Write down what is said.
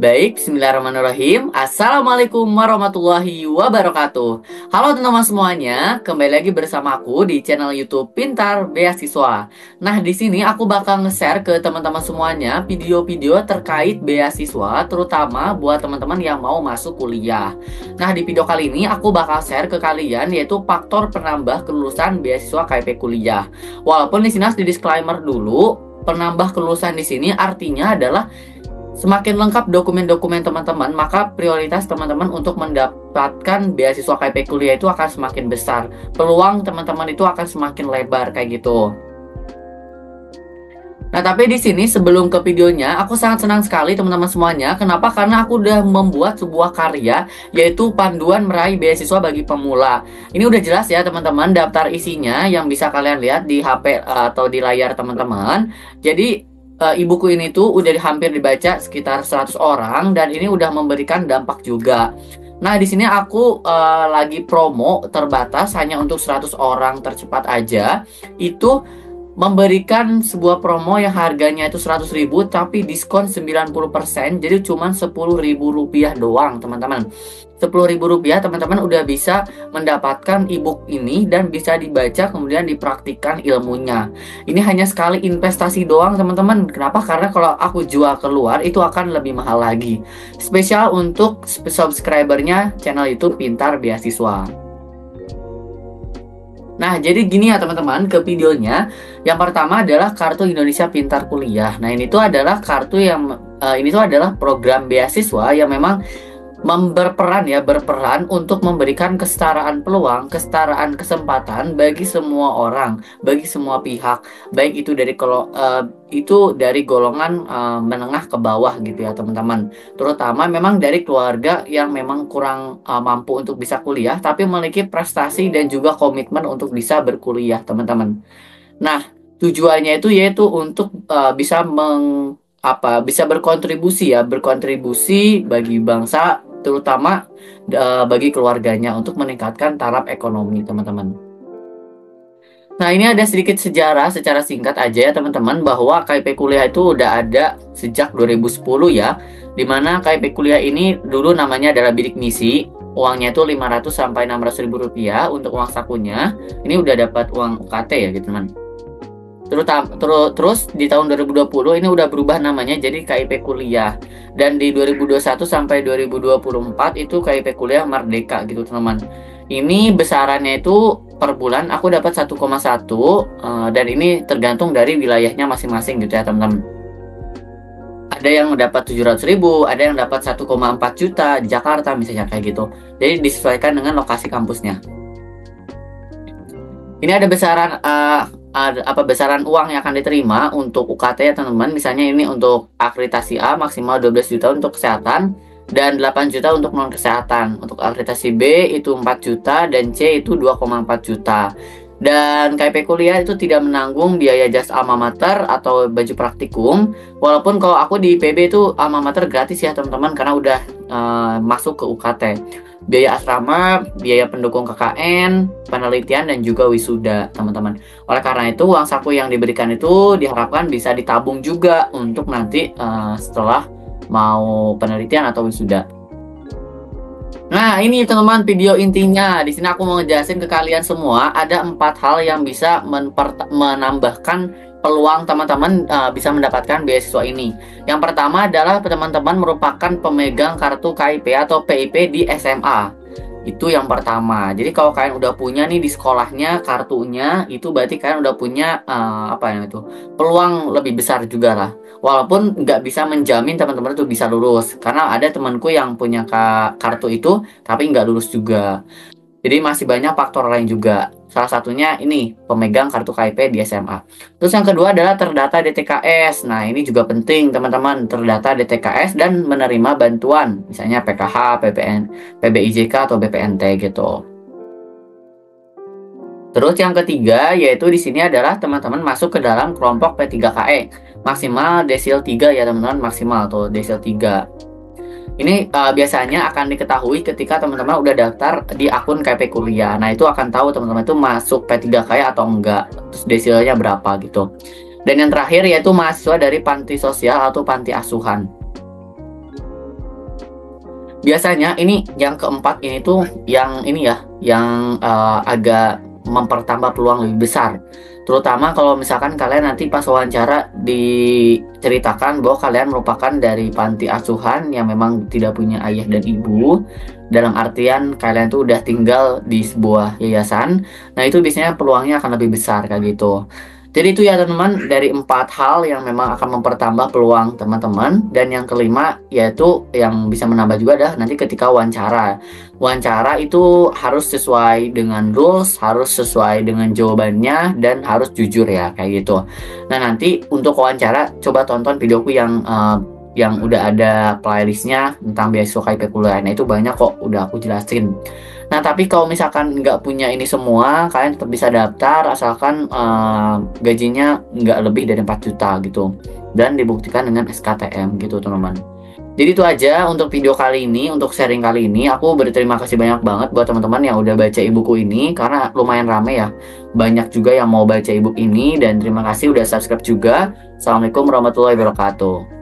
Baik, bismillahirrahmanirrahim. Assalamualaikum warahmatullahi wabarakatuh. Halo teman-teman semuanya, kembali lagi bersama aku di channel YouTube Pintar Beasiswa. Nah, di sini aku bakal nge-share ke teman-teman semuanya video-video terkait beasiswa, terutama buat teman-teman yang mau masuk kuliah. Nah, di video kali ini aku bakal share ke kalian yaitu faktor penambah kelulusan beasiswa KIP kuliah. Walaupun di sini harus di disclaimer dulu, penambah kelulusan di sini artinya adalah semakin lengkap dokumen-dokumen teman-teman, maka prioritas teman-teman untuk mendapatkan beasiswa KIP kuliah itu akan semakin besar. Peluang teman-teman itu akan semakin lebar kayak gitu. Nah, tapi di sini sebelum ke videonya, aku sangat senang sekali teman-teman semuanya. Kenapa? Karena aku udah membuat sebuah karya, yaitu panduan meraih beasiswa bagi pemula. Ini udah jelas ya teman-teman, daftar isinya yang bisa kalian lihat di HP atau di layar teman-teman. Jadi e-buku ini tuh udah hampir dibaca sekitar 100 orang dan ini udah memberikan dampak juga. Nah, di sini aku lagi promo terbatas hanya untuk 100 orang tercepat aja. Itu memberikan sebuah promo yang harganya itu 100.000 tapi diskon 90%, jadi cuma 10.000 rupiah doang teman-teman. 10.000 rupiah teman-teman udah bisa mendapatkan ebook ini dan bisa dibaca kemudian dipraktikkan ilmunya. Ini hanya sekali investasi doang teman-teman. Kenapa? Karena kalau aku jual keluar itu akan lebih mahal lagi. Spesial untuk subscribernya channel YouTube Pintar Beasiswa. Nah, jadi gini ya teman-teman, ke videonya. Yang pertama adalah Kartu Indonesia Pintar Kuliah. Nah, ini tuh adalah kartu yang ini tuh adalah program beasiswa yang memang berperan untuk memberikan kesetaraan peluang, kesetaraan kesempatan bagi semua orang, bagi semua pihak, baik itu dari golongan menengah ke bawah gitu ya teman-teman. Terutama memang dari keluarga yang memang kurang mampu untuk bisa kuliah, tapi memiliki prestasi dan juga komitmen untuk bisa berkuliah teman-teman. Nah, tujuannya itu yaitu untuk bisa berkontribusi bagi bangsa, terutama bagi keluarganya untuk meningkatkan taraf ekonomi teman-teman. Nah, ini ada sedikit sejarah secara singkat aja ya teman-teman, bahwa KIP kuliah itu udah ada sejak 2010 ya, dimana KIP kuliah ini dulu namanya adalah bidik misi. Uangnya itu 500 sampai 600 ribu rupiah untuk uang sakunya. Ini udah dapat uang UKT ya gitu teman. Terus di tahun 2020 ini udah berubah namanya jadi KIP kuliah. Dan di 2021 sampai 2024 itu KIP kuliah Merdeka gitu teman-teman. Ini besarannya itu per bulan aku dapat 1,1 dan ini tergantung dari wilayahnya masing-masing gitu ya teman-teman. Ada yang dapat 700.000, ada yang dapat 1,4 juta di Jakarta misalnya kayak gitu. Jadi disesuaikan dengan lokasi kampusnya. Ini ada besaran uang yang akan diterima untuk UKT ya teman-teman. Misalnya ini untuk akreditasi A maksimal 12 juta untuk kesehatan dan 8 juta untuk non kesehatan. Untuk akreditasi B itu 4 juta dan C itu 2,4 juta. Dan KIP kuliah itu tidak menanggung biaya jas alma mater atau baju praktikum. Walaupun kalau aku di IPB itu alma mater gratis ya teman-teman, karena udah masuk ke UKT. Biaya asrama, biaya pendukung KKN, penelitian, dan juga wisuda teman-teman. Oleh karena itu uang saku yang diberikan itu diharapkan bisa ditabung juga untuk nanti setelah mau penelitian atau wisuda. Nah, ini teman-teman video intinya. Di sini aku mau ngejelasin ke kalian semua ada 4 hal yang bisa menambahkan peluang teman-teman bisa mendapatkan beasiswa ini. Yang pertama adalah teman-teman merupakan pemegang kartu KIP atau PIP di SMA. Itu yang pertama. Jadi kalau kalian udah punya nih di sekolahnya kartunya, itu berarti kalian udah punya peluang lebih besar juga lah. Walaupun nggak bisa menjamin teman-teman itu bisa lulus, karena ada temanku yang punya kartu itu tapi nggak lulus juga. Jadi masih banyak faktor lain juga. Salah satunya ini pemegang kartu KIP di SMA. Terus yang kedua adalah terdata DTKS. Nah, ini juga penting teman-teman, terdata DTKS dan menerima bantuan, misalnya PKH, PPN, PBIJK atau BPNT gitu. Terus yang ketiga yaitu di sini adalah teman-teman masuk ke dalam kelompok P3KE. Maksimal desil 3 ya teman-teman, maksimal atau desil 3. Ini biasanya akan diketahui ketika teman-teman udah daftar di akun KIP kuliah. Nah, itu akan tahu teman-teman itu masuk P3KI atau enggak, terus desilnya berapa gitu. Dan yang terakhir yaitu mahasiswa dari panti sosial atau panti asuhan. Biasanya ini yang keempat ini tuh yang ini ya, yang agak mempertambah peluang lebih besar. Terutama kalau misalkan kalian nanti pas wawancara diceritakan bahwa kalian merupakan dari panti asuhan yang memang tidak punya ayah dan ibu. Dalam artian kalian tuh udah tinggal di sebuah yayasan. Nah itu biasanya peluangnya akan lebih besar kayak gitu. Jadi itu ya teman-teman, dari 4 hal yang memang akan mempertambah peluang teman-teman. Dan yang kelima yaitu yang bisa menambah juga adalah nanti ketika wawancara. Wawancara itu harus sesuai dengan rules, harus sesuai dengan jawabannya, dan harus jujur ya kayak gitu. Nah nanti untuk wawancara coba tonton videoku yang udah ada playlistnya tentang beasiswa KIP kuliah. Nah itu banyak kok udah aku jelasin. Nah, tapi kalau misalkan nggak punya ini semua, kalian tetap bisa daftar asalkan gajinya nggak lebih dari 4 juta gitu. Dan dibuktikan dengan SKTM gitu, teman-teman. Jadi itu aja untuk video kali ini, untuk sharing kali ini. Aku berterima kasih banyak banget buat teman-teman yang udah baca e-buku ini, karena lumayan rame ya. Banyak juga yang mau baca e-book ini, dan terima kasih udah subscribe juga. Assalamualaikum warahmatullahi wabarakatuh.